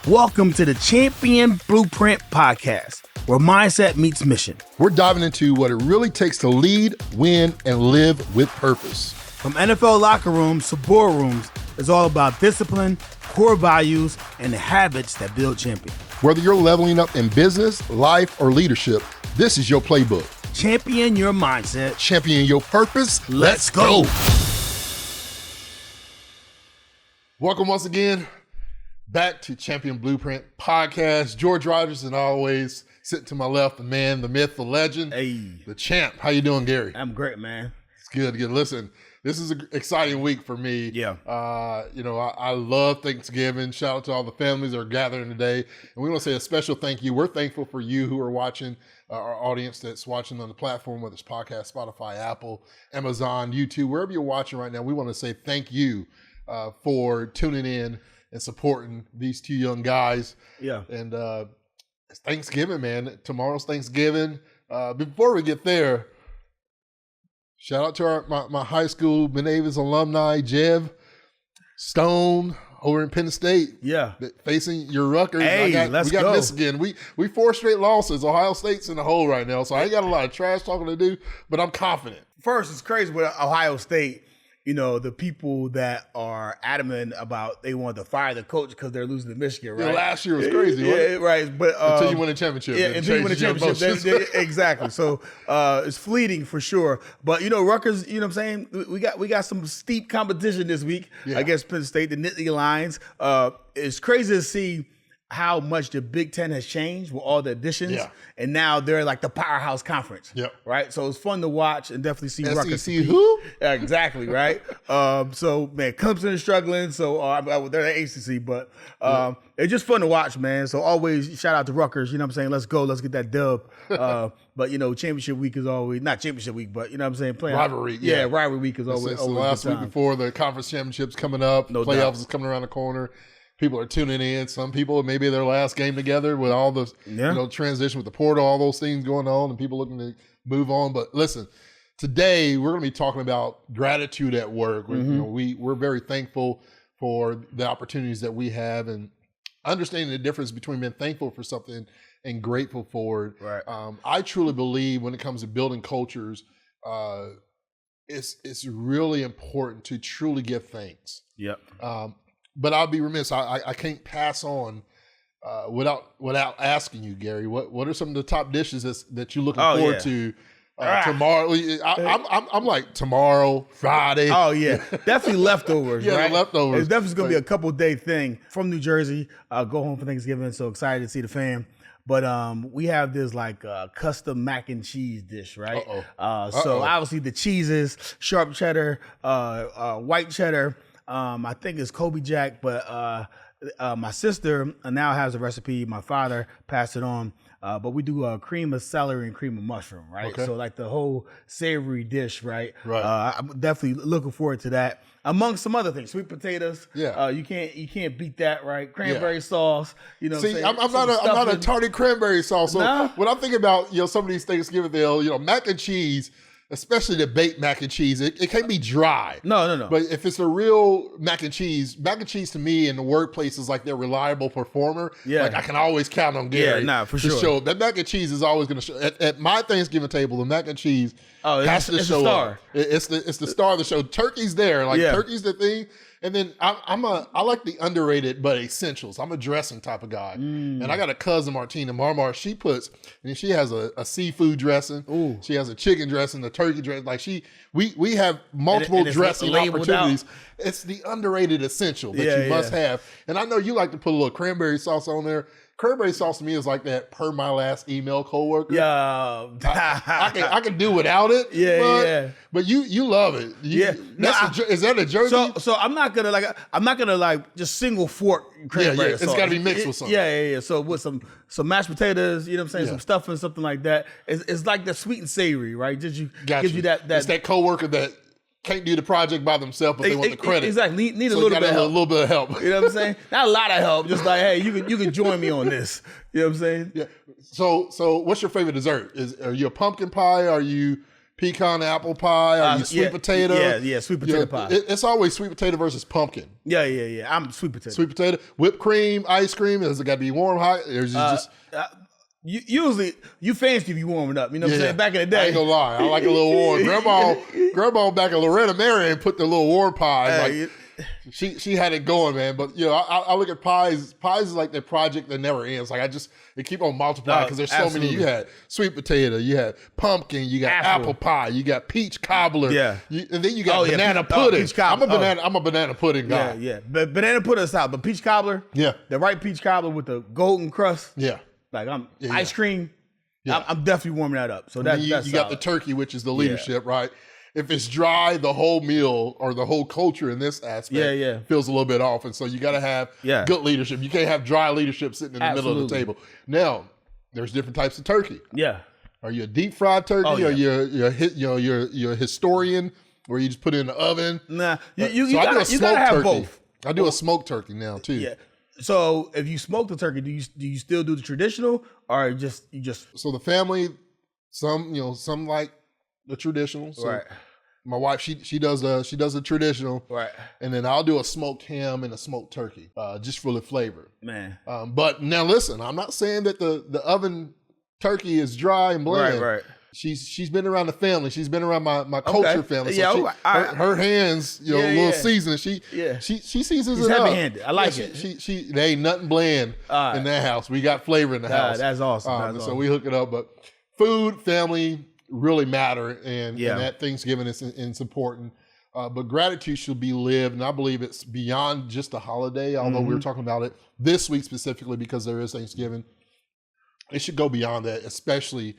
Welcome to the Champion Blueprint Podcast, where mindset meets mission. We're diving into what it really takes to lead, win, and live with purpose. From NFL locker rooms to boardrooms, it's all about discipline, core values, and the habits that build champions. Whether you're leveling up in business, life, or leadership, this is your playbook. Champion your mindset. Champion your purpose. Let's go. Welcome once again back to Champion Blueprint Podcast. George Rogers, and always sitting to my left, the man, the myth, the legend, the champ. How you doing, Gary? I'm great, man. It's good. Listen, this is an exciting week for me. Yeah. I love Thanksgiving. Shout out to all the families that are gathering today. And we want to say a special thank you. We're thankful for you who are watching, our audience that's watching on the platform, whether it's podcast, Spotify, Apple, Amazon, YouTube, wherever you're watching right now. We want to say thank you for tuning in and supporting these two young guys. Yeah. And it's Thanksgiving, man. Tomorrow's Thanksgiving. Before we get there, shout out to my high school Benavis alumni, Jev Stone over in Penn State. Yeah. Facing your Rutgers. Let's we got go. Michigan. We 4 straight losses. Ohio State's in the hole right now, so I ain't got a lot of trash talking to do, but I'm confident. First, it's crazy with Ohio State. You know, the people that are adamant about they want to fire the coach because they're losing to Michigan, right? Yeah, last year was crazy, wasn't it? Right. But until you win a championship. Yeah, until you win a championship. Exactly. So it's fleeting for sure. But, you know, Rutgers, you know what I'm saying? We got some steep competition this week against Penn State, the Nittany Lions. It's crazy to see how much the Big Ten has changed with all the additions. Yeah. And now they're like the powerhouse conference. Yep. Right? So it's fun to watch and definitely see Rutgers. SEC who? Yeah, exactly, right? So, man, Clemson is struggling. So they're the ACC, but it's just fun to watch, man. So always shout out to Rutgers. You know what I'm saying? Let's go. Let's get that dub. But, you know, championship week is always, not championship week, but, you know what I'm saying? Rivalry. Yeah, rivalry week is always the last week before the conference championships coming up. No playoffs doubt. is coming around the corner. People are tuning in. Some people, maybe their last game together with all the transition with the portal, all those things going on, and people looking to move on. But listen, today we're going to be talking about gratitude at work. We're very thankful for the opportunities that we have and understanding the difference between being thankful for something and grateful for it. Right. I truly believe when it comes to building cultures, it's really important to truly give thanks. Yep. But I'll be remiss. I can't pass on without asking you, Gary. What are some of the top dishes that you're looking forward to tomorrow? I'm like tomorrow, Friday. Oh yeah, definitely leftovers. Yeah, right? The leftovers. It's definitely gonna be a couple day thing from New Jersey. Go home for Thanksgiving. So excited to see the fam. But we have this like custom mac and cheese dish, right? So obviously the cheeses, sharp cheddar, white cheddar. I think it's Kobe Jack, but my sister now has a recipe. My father passed it on. But we do cream of celery and cream of mushroom, right? Okay. So like the whole savory dish, right? Right. I'm definitely looking forward to that. Among some other things, sweet potatoes. Yeah. You can't beat that, right? Cranberry sauce. You know. See, I'm not a tardy cranberry sauce. So when I think about some of these Thanksgiving meals, mac and cheese. Especially the baked mac and cheese, it can't be dry. No. But if it's a real mac and cheese to me in the workplace is like their reliable performer. Yeah. Like I can always count on Gary. For sure. Show that mac and cheese is always going to show. At my Thanksgiving table, the mac and cheese has to show up. It's the star of the show. Turkey's there. Turkey's the thing. And then I like the underrated but essentials. I'm a dressing type of guy. And I got a cousin, Martina Marmar. She has a seafood dressing. Ooh. She has a chicken dressing, a turkey dressing. Like we have multiple dressing opportunities. It's the underrated essential that you must have. And I know you like to put a little cranberry sauce on there. Cranberry sauce to me is like that per my last email coworker. Yeah. I can do without it. But you love it. Is that a Jersey? So I'm not gonna just single fork cranberry sauce. It's gotta be mixed with something. Yeah. So with some mashed potatoes, you know what I'm saying, some stuffing, something like that. It's like the sweet and savory, right? Gives you that. It's that coworker that can't do the project by themselves, but they want the credit. Exactly. Need a little bit of help. A little bit of help. You know what I'm saying? Not a lot of help. Just like, hey, you can join me on this. You know what I'm saying? Yeah. So what's your favorite dessert? Are you a pumpkin pie? Are you pecan apple pie? Are you sweet potato? Yeah, sweet potato pie. It's always sweet potato versus pumpkin. Yeah. I'm sweet potato. Sweet potato, whiped cream, ice cream. Does it got to be warm, hot? Or is it just usually you fancy if you warming up. You know what I'm saying? Back in the day, I ain't gonna lie, I like a little warm. Grandma back in Loretta Marion put the little warm pies. She had it going, man. But I look at pies. Pies is like the project that never ends. Like they keep on multiplying because there's so many. You had sweet potato, you had pumpkin, you got apple pie, you got peach cobbler, and then you got banana pudding. I'm a banana pudding guy. Yeah. But banana pudding aside, but peach cobbler, the right peach cobbler with the golden crust, like ice cream. I'm definitely warming that up. So that's you got the turkey, which is the leadership, right? If it's dry, the whole meal or the whole culture in this aspect feels a little bit off. And so you got to have good leadership. You can't have dry leadership sitting in the middle of the table. Now, there's different types of turkey. Yeah. Are you a deep fried turkey? Or you're a historian where you just put it in the oven? Nah, you gotta have both. I do a smoked turkey now too. Yeah. So if you smoke the turkey, do you still do the traditional or you just? So the family, some like the traditional. So my wife, she does the traditional. Right. And then I'll do a smoked ham and a smoked turkey, just for the flavor. Man. But now listen, I'm not saying that the oven turkey is dry and bland. Right. She's been around the family. She's been around my culture family. So her hands, a little seasoned. She seasons it up. Heavy-handed. I like it. She there ain't nothing bland in that house. We got flavor in the house. That's awesome. So we hook it up. But food, family really matter, and that Thanksgiving is important. But gratitude should be lived, and I believe it's beyond just a holiday. Although we were talking about it this week specifically because there is Thanksgiving, it should go beyond that, especially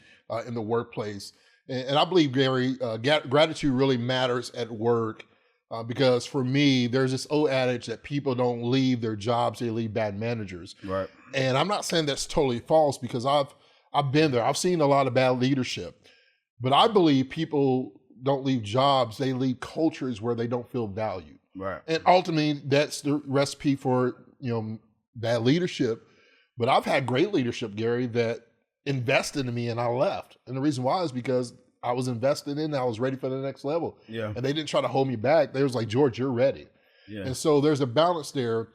in the workplace. And I believe, Gary, gratitude really matters at work because for me, there's this old adage that people don't leave their jobs; they leave bad managers. Right. And I'm not saying that's totally false because I've been there. I've seen a lot of bad leadership. But I believe people don't leave jobs, they leave cultures where they don't feel valued. Right. And ultimately, that's the recipe for, bad leadership. But I've had great leadership, Gary, that invested in me and I left. And the reason why is because I was invested in, I was ready for the next level. Yeah. And they didn't try to hold me back. They was like, George, you're ready. Yeah. And so there's a balance there.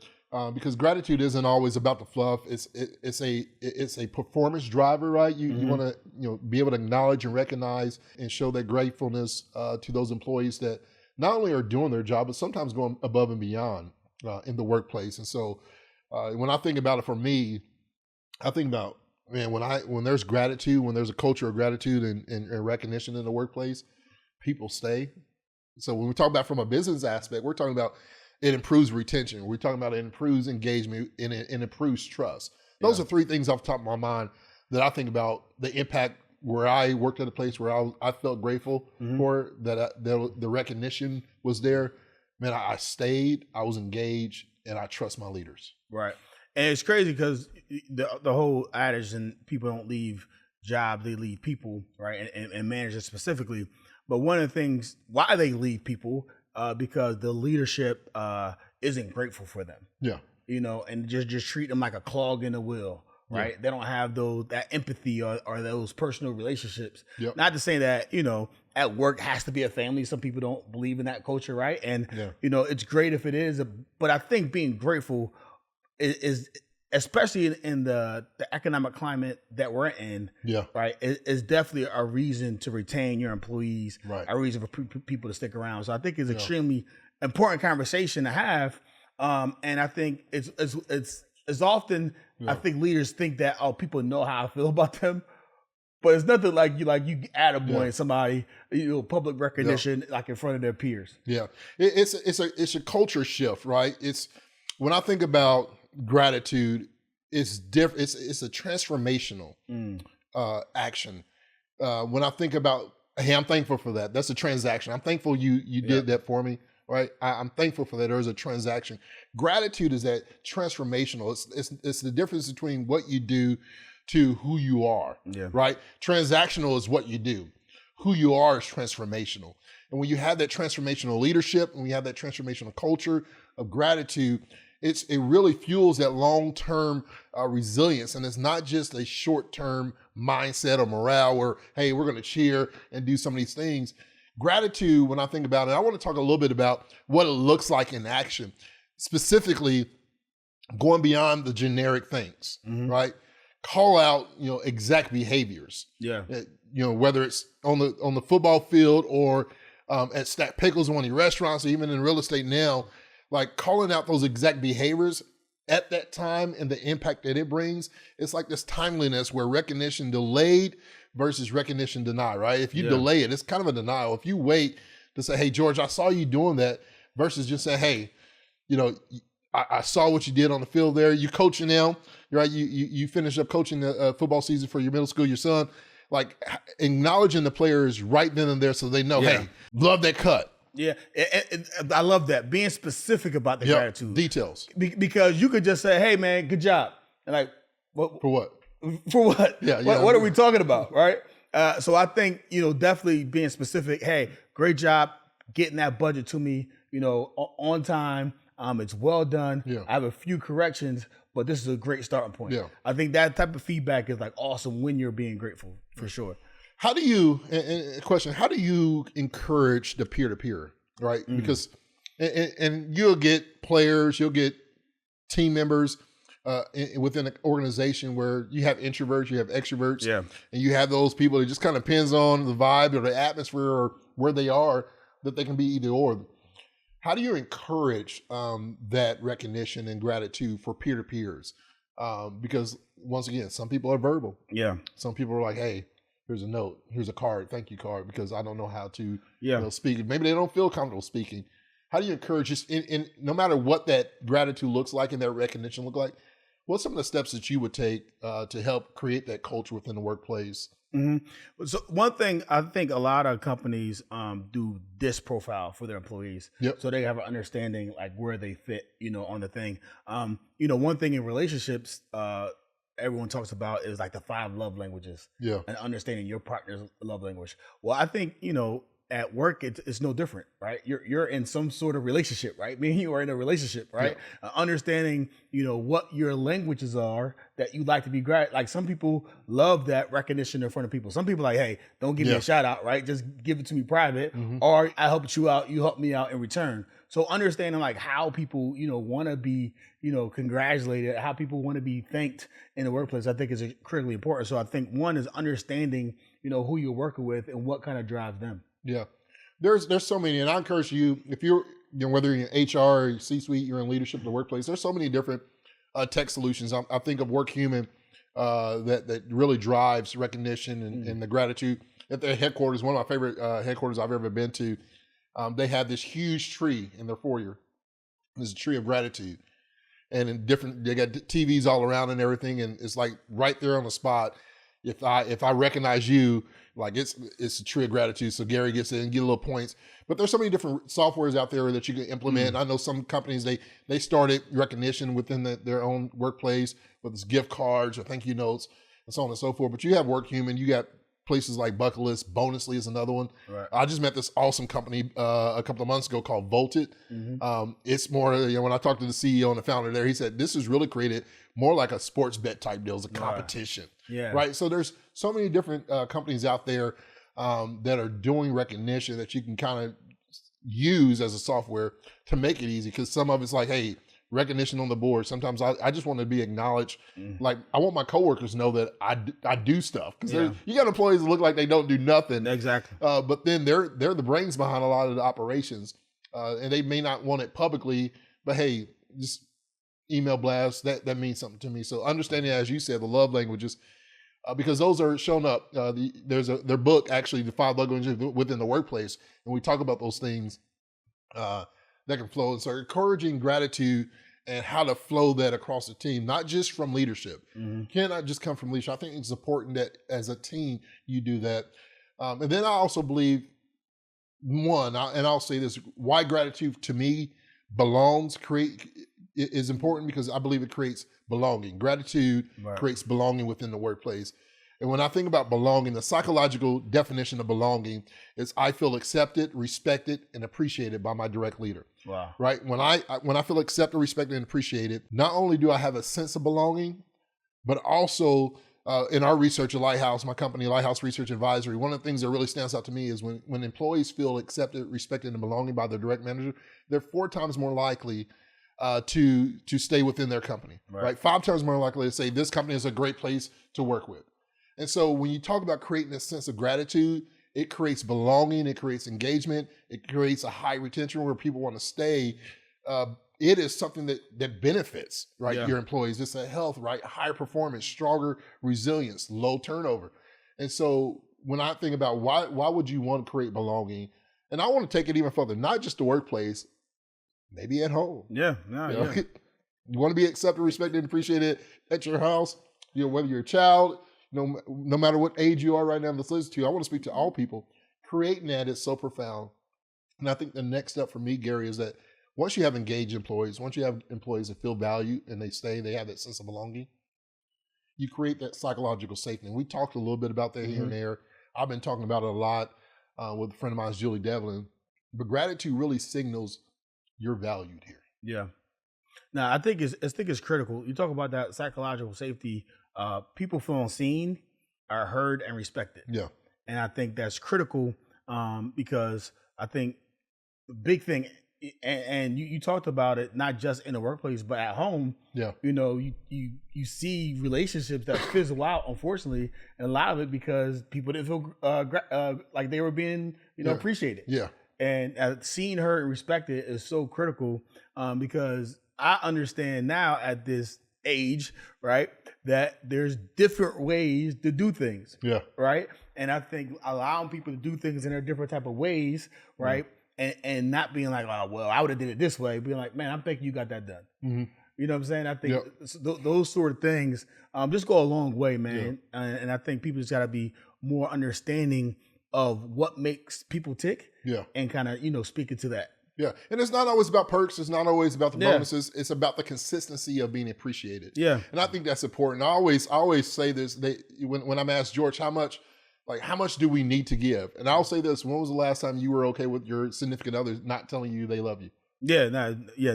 Because gratitude isn't always about the fluff. It's a performance driver, right? You want to be able to acknowledge and recognize and show that gratefulness to those employees that not only are doing their job, but sometimes going above and beyond in the workplace. And so when I think about it, for me, I think about when there's gratitude, when there's a culture of gratitude and recognition in the workplace, people stay. So when we talk about from a business aspect, we're talking about it improves retention. We're talking about it improves engagement and it improves trust. Those are three things off the top of my mind that I think about the impact where I worked at a place where I felt grateful for that the recognition was there. Man, I stayed, I was engaged, and I trust my leaders. Right. And it's crazy because the whole adage and people don't leave jobs, they leave people, right? And managers specifically. But one of the things why they leave people because the leadership isn't grateful for them. Yeah. And just treat them like a clog in the wheel, right? Yeah. They don't have that empathy or those personal relationships. Yep. Not to say that, at work has to be a family. Some people don't believe in that culture, right? And, it's great if it is. But I think being grateful is especially in the economic climate that we're in, right, is definitely a reason to retain your employees, right, a reason for people to stick around. So I think it's extremely important conversation to have. And I think it's often, I think leaders think that, people know how I feel about them, but it's nothing like you attaboy somebody, public recognition, like in front of their peers. Yeah. It's a culture shift, right? It's when I think about gratitude, it's different. It's a transformational action. When I think about, hey, I'm thankful for that. That's a transaction. I'm thankful you did that for me, right? I'm thankful for that. There's a transaction. Gratitude is that transformational. It's the difference between what you do to who you are, right? Transactional is what you do. Who you are is transformational. And when you have that transformational leadership, and we have that transformational culture of gratitude, it really fuels that long-term resilience. And it's not just a short-term mindset or morale where, hey, we're going to cheer and do some of these things. Gratitude, when I think about it, I want to talk a little bit about what it looks like in action, specifically going beyond the generic things, right? Call out, exact behaviors. Yeah. Whether it's on the football field or at Stack Pickles, one of your restaurants, or even in real estate now, like calling out those exact behaviors at that time and the impact that it brings. It's like this timeliness where recognition delayed versus recognition denied, right? If you delay it, it's kind of a denial. If you wait to say, hey, George, I saw you doing that, versus just say, hey, I saw what you did on the field there. You coaching now, right? You finished up coaching the football season for your middle school, your son. Like acknowledging the players right then and there so they know, hey, love that cut. Yeah, I love that. Being specific about the gratitude. Details. Because you could just say, hey, man, good job. And like, what? For what? For what? What are we talking about, right? So I think, definitely being specific, hey, great job getting that budget to me, on time. It's well done. Yeah. I have a few corrections, but this is a great starting point. Yeah. I think that type of feedback is like awesome when you're being grateful, for sure. How do you, and question, how do you encourage the peer-to-peer, right? Mm-hmm. Because, and you'll get players, you'll get team members within an organization where you have introverts, you have extroverts, and you have those people that just kind of depends on the vibe or the atmosphere or where they are, that they can be either or. How do you encourage that recognition and gratitude for peer-to-peers? Because once again, some people are verbal. Yeah. Some people are like, hey, here's a note, here's a card, thank you card, because I don't know how to speak. Maybe they don't feel comfortable speaking. How do you encourage just in no matter what that gratitude looks like and that recognition look like, what's some of the steps that you would take to help create that culture within the workplace? Mm-hmm. So one thing, I think a lot of companies do disc profile for their employees. Yep. So they have an understanding like where they fit, on the thing. One thing in relationships, everyone talks about is like the 5 love languages. Yeah. And understanding your partner's love language. Well, I think, at work, it's no different, right? You're in some sort of relationship, right? Me and you are in a relationship, right? Yeah. Understanding, what your languages are that you like to be like some people love that recognition in front of people. Some people like, hey, don't give me a shout out, right? Just give it to me private, or I helped you out, you help me out in return. So understanding like how people, want to be, congratulated, how people want to be thanked in the workplace, I think is critically important. So I think one is understanding, who you're working with and what kind of drives them. Yeah, there's so many, and I encourage you, if you're, whether you're in HR or C-suite, you're in leadership in the workplace, there's so many different tech solutions. I think of WorkHuman that really drives recognition and the gratitude. At their headquarters, one of my favorite headquarters I've ever been to, they have this huge tree in their foyer. There's a tree of gratitude, and they got TVs all around and everything, and it's like right there on the spot. If I recognize you, like it's a tree of gratitude. So Gary gets in and get a little points. But there's so many different softwares out there that you can implement. I know some companies, they started recognition within their own workplace, whether it's gift cards or thank you notes and so on and so forth. But you have WorkHuman, you got places like Bucklist, Bonusly is another one. Right. I just met this awesome company a couple of months ago called Volted. It's more, when I talked to the CEO and the founder there, he said, this is really created more like a sports bet type deal. It's a competition. Yeah. Right. So there's so many different companies out there that are doing recognition that you can kind of use as a software to make it easy. Because some of it's like, hey, recognition on the board. Sometimes I just want to be acknowledged. Like I want my coworkers to know that I do stuff. Because you got employees that look like they don't do nothing. Exactly. But then they're the brains behind a lot of the operations. And they may not want it publicly, but hey, just email blast, that means something to me. So understanding, as you said, the love languages, because those are shown up. There's their book, actually, the 5 love languages within the workplace. And we talk about those things that can flow. And so encouraging gratitude and how to flow that across the team, not just from leadership. Cannot just come from leadership. I think it's important that as a team, you do that. And then I also believe, I'll say this, why gratitude to me is important because I believe it creates belonging. Gratitude creates belonging within the workplace. And when I think about belonging, the psychological definition of belonging is I feel accepted, respected, and appreciated by my direct leader. Wow. Right? When I feel accepted, respected, and appreciated, not only do I have a sense of belonging, but also in our research at Lighthouse, my company, Lighthouse Research Advisory, one of the things that really stands out to me is when employees feel accepted, respected, and belonging by their direct manager, they're 4 times more likely to stay within their company. Right? 5 times more likely to say this company is a great place to work with. And so when you talk about creating a sense of gratitude, it creates belonging, it creates engagement, it creates a high retention where people want to stay. It is something that benefits, right, your employees. It's a health, right, higher performance, stronger resilience, low turnover. And so when I think about why would you want to create belonging, and I want to take it even further, not just the workplace, maybe at home. Yeah, You want to be accepted, respected, and appreciated at your house, whether you're a child, no matter what age you are right now in this list to, I want to speak to all people. Creating that is so profound. And I think the next step for me, Gary, is that once you have engaged employees, once you have employees that feel value and they stay, they have that sense of belonging, you create that psychological safety. And we talked a little bit about that here and there. I've been talking about it a lot with a friend of mine, Julie Devlin. But gratitude really signals you're valued here. Yeah. Now, I think it's critical. You talk about that psychological safety. People feeling seen, are heard, and respected. Yeah. And I think that's critical because I think the big thing, and you talked about it, not just in the workplace, but at home. Yeah. You see relationships that fizzle out, unfortunately, and a lot of it because people didn't feel like they were being, appreciated. Yeah. And seeing, heard, and respected is so critical because I understand now at this age, right, that there's different ways to do things. Yeah. Right. And I think allowing people to do things in their different type of ways, right, and not being like, oh, well, I would have did it this way, being like, man, I'm thinking you got that done. Mm-hmm. You know what I'm saying? I think those sort of things just go a long way, man. Yeah. And I think people just got to be more understanding of what makes people tick. Yeah. And kind of, speaking to that. Yeah. And it's not always about perks. It's not always about the bonuses. It's about the consistency of being appreciated. Yeah. And I think that's important. I always say this, when I'm asked, George, how much do we need to give? And I'll say this, when was the last time you were okay with your significant other not telling you they love you? Yeah.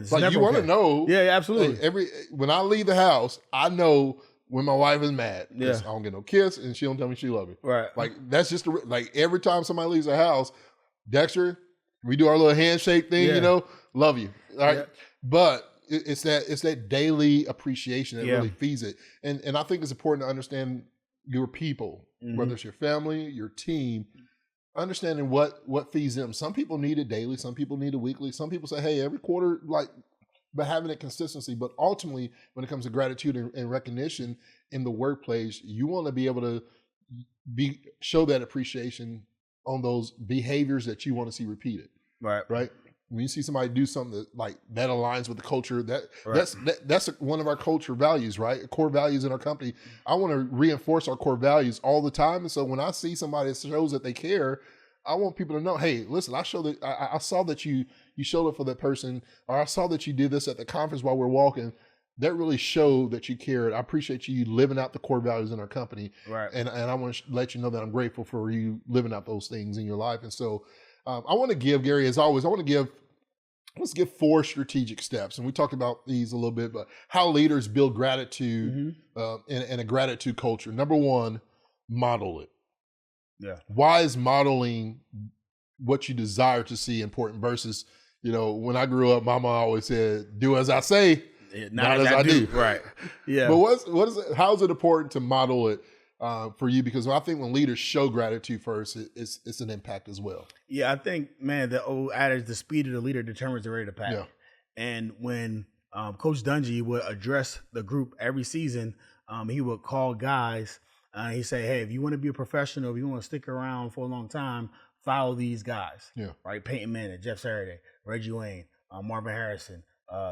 Like you want to know. Yeah, absolutely. When I leave the house, I know when my wife is mad. Yeah. I don't get no kiss and she don't tell me she love me. Right. Like that's just like every time somebody leaves the house, Dexter, we do our little handshake thing, love you. All right. Yeah. But it's that daily appreciation that really feeds it. And I think it's important to understand your people, whether it's your family, your team, understanding what feeds them. Some people need it daily. Some people need it weekly. Some people say, hey, every quarter, but having that consistency. But ultimately, when it comes to gratitude and recognition in the workplace, you want to be able to show that appreciation on those behaviors that you want to see repeated. Right. When you see somebody do something that aligns with the culture, that's one of our culture values, right? Core values in our company. I want to reinforce our core values all the time. And so when I see somebody that shows that they care, I want people to know, hey, listen, I saw that you showed up for that person, or I saw that you did this at the conference while we're walking. That really showed that you cared. I appreciate you living out the core values in our company. Right. And I want to let you know that I'm grateful for you living out those things in your life. And so I want to give, Gary, as always, let's give 4 strategic steps. And we talked about these a little bit, but how leaders build gratitude and a gratitude culture. Number 1, model it. Yeah. Why is modeling what you desire to see important versus, when I grew up, Mama always said, do as I say, not as I do. Right. Yeah. But what is it? How is it important to model it for you? Because I think when leaders show gratitude first, it's an impact as well. Yeah, I think, man, the old adage, the speed of the leader determines the rate of the pack. Yeah. And when Coach Dungy would address the group every season, he would call guys. He'd say, hey, if you want to be a professional, if you want to stick around for a long time, follow these guys. Yeah. Right? Peyton Manning, Jeff Saturday, Reggie Wayne, Marvin Harrison,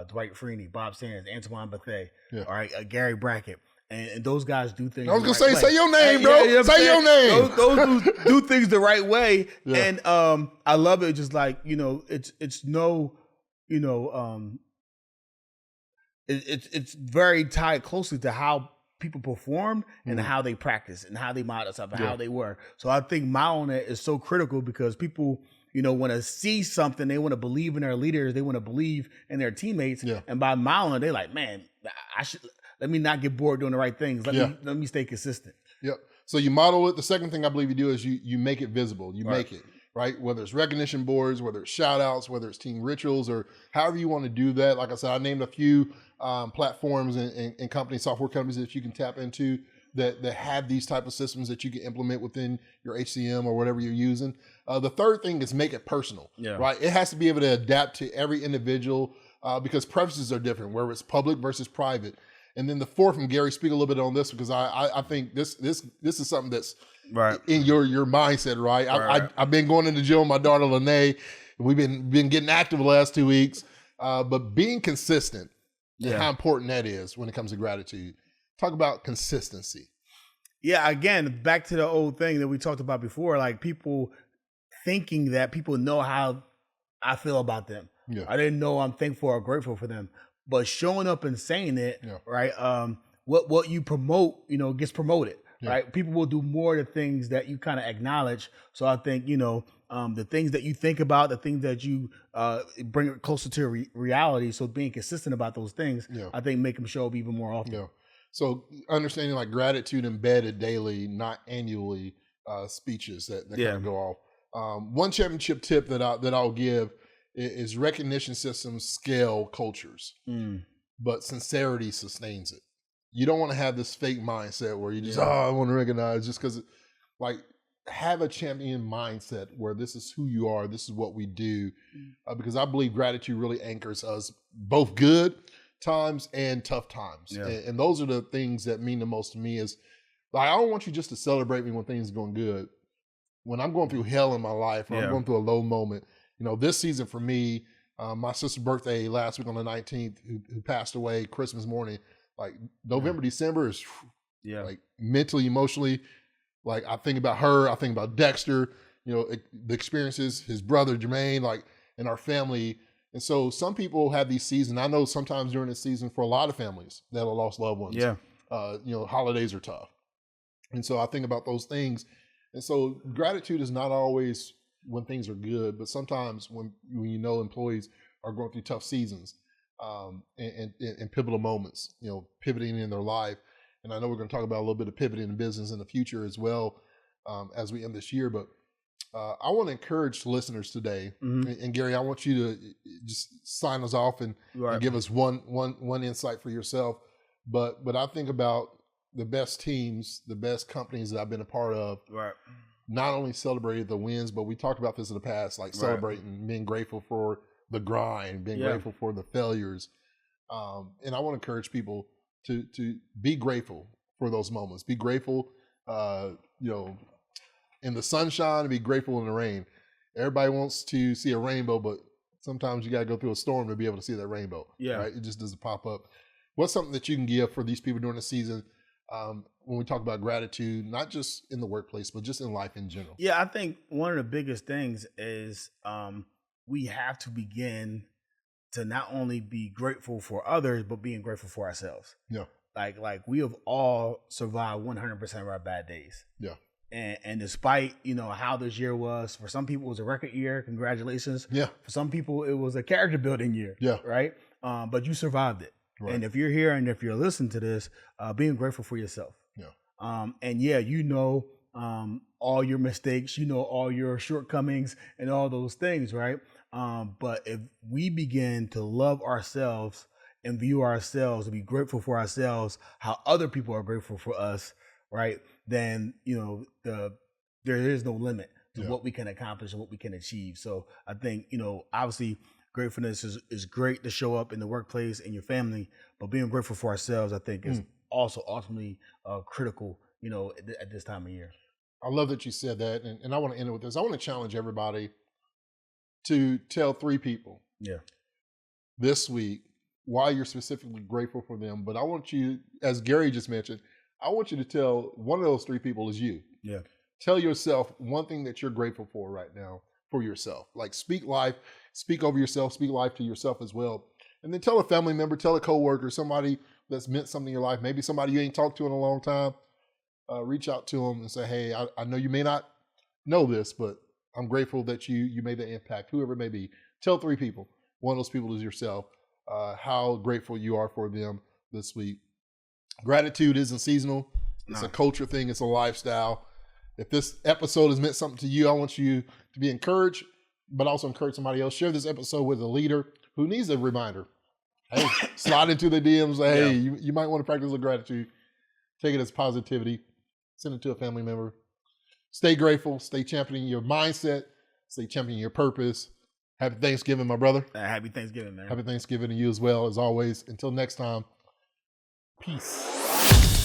Dwight Freeney, Bob Sanders, Antoine Bethea, all right, Gary Brackett. And those guys do things. I was going to say your name, bro. Say your name. Those do things the right way. Yeah. And I love it. Just like, it's no, it's very tied closely to how people performed and how they practice and how they model stuff and how they were. So I think modeling it is so critical because people, want to see something. They want to believe in their leaders. They want to believe in their teammates. Yeah. And by modeling, they're like, man, let me not get bored doing the right things. Let me stay consistent. Yep. So you model it. The second thing I believe you do is you make it visible. You make it, right? Whether it's recognition boards, whether it's shout outs, whether it's team rituals, or however you want to do that. Like I said, I named a few platforms and companies, software companies that you can tap into that have these type of systems that you can implement within your HCM or whatever you're using. The third thing is make it personal, right? It has to be able to adapt to every individual because preferences are different, whether it's public versus private. And then the fourth, and Gary, speak a little bit on this because I think this is something that's in your mindset, right? I've been going into the gym with my daughter Lene. We've been getting active the last 2 weeks, but being consistent and how important that is when it comes to gratitude. Talk about consistency. Yeah, again, back to the old thing that we talked about before, like people thinking that people know how I feel about them. Yeah. I didn't know I'm thankful or grateful for them. But showing up and saying it, right? What you promote, gets promoted, right? People will do more of the things that you kind of acknowledge. So I think, the things that you think about, the things that you bring it closer to reality. So being consistent about those things, I think make them show up even more often. Yeah. So understanding like gratitude embedded daily, not annually, speeches that kind of go off. One championship tip that I'll give is recognition systems scale cultures, but sincerity sustains it. You don't want to have this fake mindset where you just, I want to recognize just because, like, have a champion mindset where this is who you are, this is what we do, because I believe gratitude really anchors us both good times and tough times. Yeah. And those are the things that mean the most to me is, like, I don't want you just to celebrate me when things are going good. When I'm going through hell in my life, or I'm going through a low moment, this season for me, my sister's birthday last week on the 19th, who passed away Christmas morning, like November, December is like mentally, emotionally, like I think about her, I think about Dexter, the experiences, his brother Jermaine, like in our family. And so some people have these seasons. I know sometimes during this season for a lot of families that have lost loved ones, holidays are tough. And so I think about those things. And so gratitude is not always when things are good, but sometimes when employees are going through tough seasons and pivotal moments, pivoting in their life. And I know we're going to talk about a little bit of pivoting in business in the future as well as we end this year. But I want to encourage listeners today, and Gary, I want you to just sign us off and give us one insight for yourself. But I think about the best teams, the best companies that I've been a part of. Right. Not only celebrated the wins, but we talked about this in the past, like celebrating, being grateful for the grind, being grateful for the failures. And I want to encourage people to be grateful for those moments. Be grateful, in the sunshine, and be grateful in the rain. Everybody wants to see a rainbow, but sometimes you got to go through a storm to be able to see that rainbow. Yeah. Right? It just doesn't pop up. What's something that you can give for these people during the season? When we talk about gratitude, not just in the workplace, but just in life in general. Yeah, I think one of the biggest things is we have to begin to not only be grateful for others, but being grateful for ourselves. Yeah. Like we have all survived 100% of our bad days. Yeah. And despite, how this year was, for some people it was a record year, congratulations. Yeah. For some people it was a character building year. Yeah. Right? But you survived it. Right. And if you're here and if you're listening to this, being grateful for yourself. Yeah. And all your mistakes, all your shortcomings and all those things, right? But if we begin to love ourselves and view ourselves and be grateful for ourselves, how other people are grateful for us, right? Then, there is no limit to what we can accomplish and what we can achieve. So I think, obviously gratefulness is great to show up in the workplace and your family, but being grateful for ourselves, I think, is also ultimately critical, at this time of year. I love that you said that. And I want to end it with this. I want to challenge everybody to tell 3 people this week why you're specifically grateful for them. But I want you, as Gary just mentioned, I want you to tell one of those 3 people is you. Yeah. Tell yourself one thing that you're grateful for right now for yourself. Like speak life, speak over yourself, speak life to yourself as well. And then tell a family member, tell a coworker, somebody that's meant something in your life, maybe somebody you ain't talked to in a long time, reach out to them and say, hey, I know you may not know this, but I'm grateful that you made that impact, whoever it may be. Tell 3 people. One of those people is yourself. How grateful you are for them this week. Gratitude isn't seasonal. It's a culture thing. It's a lifestyle. If this episode has meant something to you, I want you to be encouraged, but also encourage somebody else. Share this episode with a leader who needs a reminder. Hey, slide into the DMs. Say, hey, you might want to practice a gratitude. Take it as positivity. Send it to a family member. Stay grateful. Stay championing your mindset. Stay championing your purpose. Happy Thanksgiving, my brother. Happy Thanksgiving, man. Happy Thanksgiving to you as well, as always. Until next time, peace.